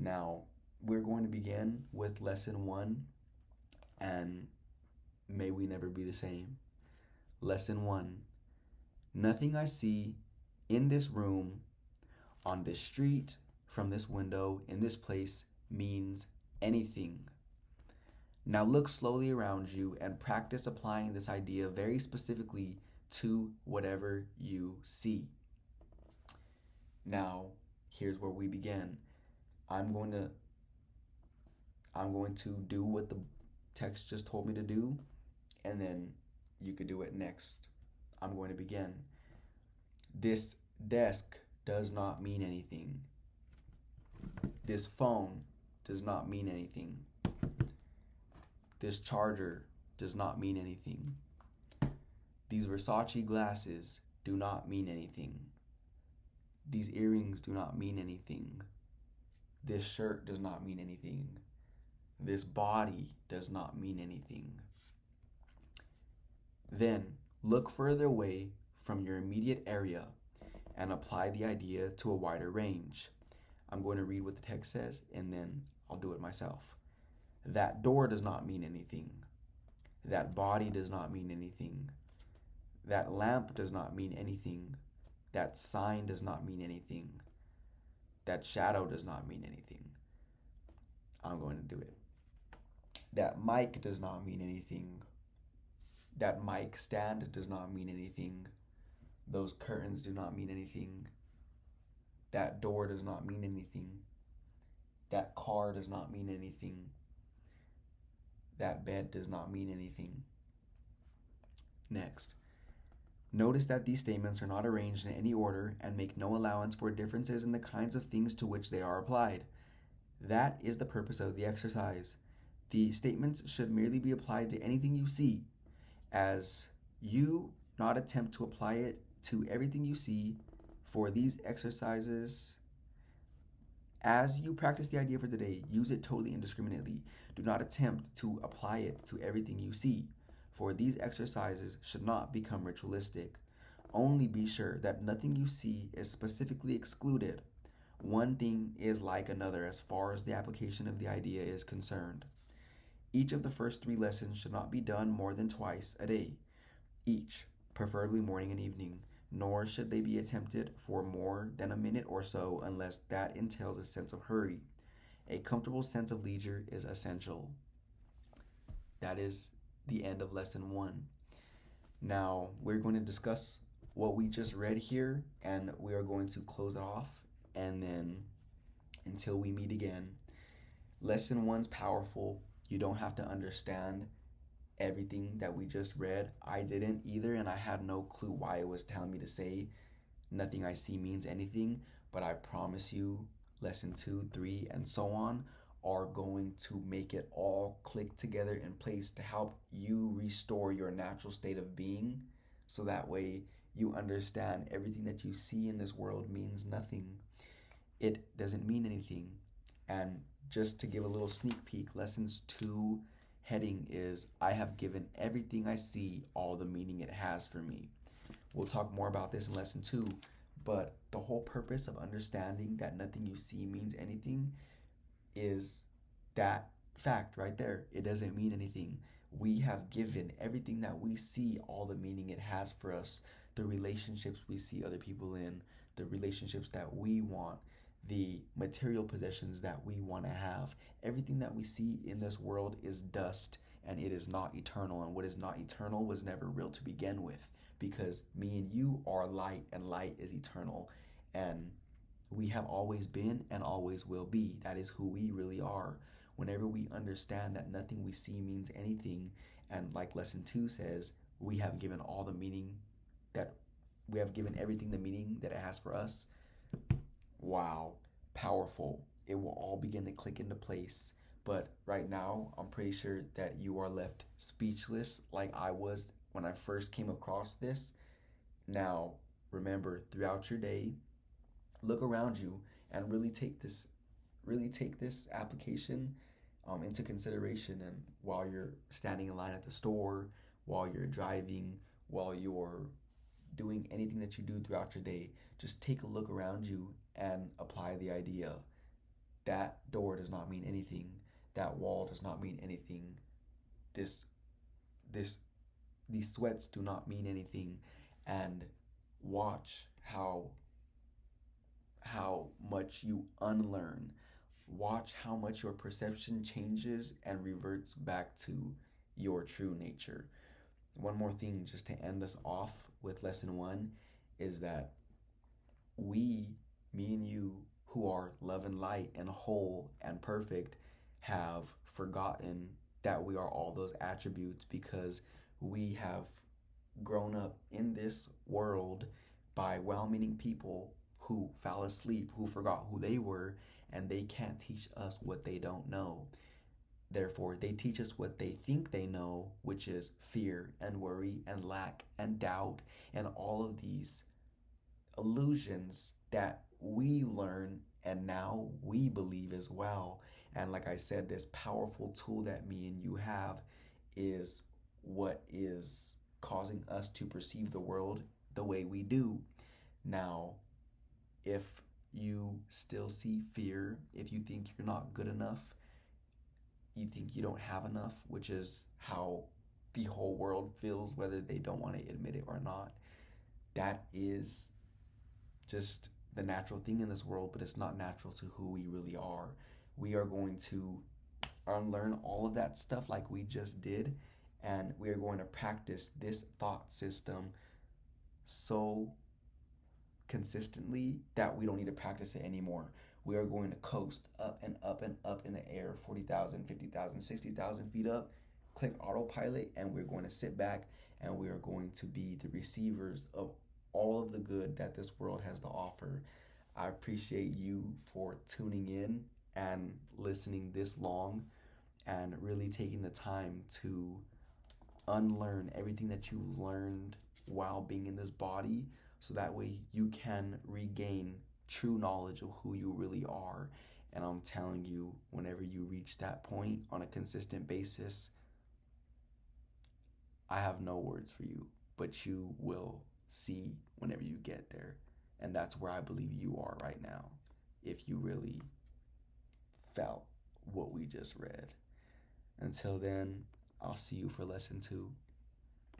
Now, we're going to begin with lesson 1, and may we never be the same. Lesson 1. Nothing I see in this room, on this street, from this window, in this place, means anything. Now look slowly around you and practice applying this idea very specifically to whatever you see. Now, here's where we begin. I'm going to do what the text just told me to do, and then you could do it next. I'm going to begin. This desk does not mean anything. This phone does not mean anything. This charger does not mean anything. These Versace glasses do not mean anything. These earrings do not mean anything. This shirt does not mean anything. This body does not mean anything. Then look further away from your immediate area and apply the idea to a wider range. I'm going to read what the text says, and then I'll do it myself. That door does not mean anything. That body does not mean anything. That lamp does not mean anything. That sign does not mean anything. That shadow does not mean anything. I'm going to do it. That mic does not mean anything. That mic stand does not mean anything. Those curtains do not mean anything. That door does not mean anything. That car does not mean anything. That bed does not mean anything. Next. Notice that these statements are not arranged in any order and make no allowance for differences in the kinds of things to which they are applied. That is the purpose of the exercise. The statements should merely be applied to anything you see, as you not attempt to apply it to everything you see. For these exercises, as you practice the idea for today, use it totally indiscriminately. Do not attempt to apply it to everything you see, for these exercises should not become ritualistic. Only be sure that nothing you see is specifically excluded. One thing is like another as far as the application of the idea is concerned. Each of the first 3 lessons should not be done more than twice a day, each, preferably morning and evening, nor should they be attempted for more than a minute or so unless that entails a sense of hurry. A comfortable sense of leisure is essential. That is the end of lesson 1. Now, we're going to discuss what we just read here, and we are going to close it off, and then until we meet again. Lesson 1's powerful. You don't have to understand everything that we just read. I didn't either, and I had no clue why it was telling me to say nothing I see means anything, but I promise you lesson 2, 3, and so on are going to make it all click together in place to help you restore your natural state of being, so that way you understand everything that you see in this world means nothing. It doesn't mean anything. And just to give a little sneak peek, lessons 2 heading is, I have given everything I see all the meaning it has for me. We'll talk more about this in lesson 2, but the whole purpose of understanding that nothing you see means anything is that fact right there. It doesn't mean anything. We have given everything that we see all the meaning it has for us. The relationships we see other people in, the relationships that we want, the material possessions that we want to have. Everything that we see in this world is dust, and it is not eternal. And what is not eternal was never real to begin with, because me and you are light, and light is eternal. And we have always been and always will be. That is who we really are. Whenever we understand that nothing we see means anything, and like lesson 2 says, we have given all the meaning that we have given everything the meaning that it has for us. Wow, powerful. It will all begin to click into place. But right now, I'm pretty sure that you are left speechless like I was when I first came across this. Now, remember, throughout your day, look around you and really take this application into consideration. And while you're standing in line at the store, while you're driving, while you're doing anything that you do throughout your day, just take a look around you and apply the idea. that door does not mean anything. That wall does not mean anything. This this these sweats do not mean anything. And watch how much you unlearn. Watch how much your perception changes and reverts back to your true nature. One more thing just to end us off with lesson 1 is that we, me and you, who are love and light and whole and perfect, have forgotten that we are all those attributes because we have grown up in this world by well-meaning people who fell asleep, who forgot who they were, and they can't teach us what they don't know. Therefore, they teach us what they think they know, which is fear and worry and lack and doubt and all of these illusions that we learn and now we believe as well. And like I said, this powerful tool that me and you have is what is causing us to perceive the world the way we do. Now, if you still see fear, if you think you're not good enough, you think you don't have enough, which is how the whole world feels, whether they don't want to admit it or not, that is just the natural thing in this world, but it's not natural to who we really are. We are going to unlearn all of that stuff like we just did, and we are going to practice this thought system so consistently that we don't need to practice it anymore. We are going to coast up and up and up in the air, 40,000, 50,000, 60,000 feet up, click autopilot, and we're going to sit back and we are going to be the receivers of all of the good that this world has to offer. I appreciate you for tuning in and listening this long and really taking the time to unlearn everything that you learned while being in this body, so that way you can regain true knowledge of who you really are. And I'm telling you, whenever you reach that point on a consistent basis, I have no words for you, but you will see whenever you get there. And that's where I believe you are right now, if you really felt what we just read. Until then, I'll see you for lesson 2.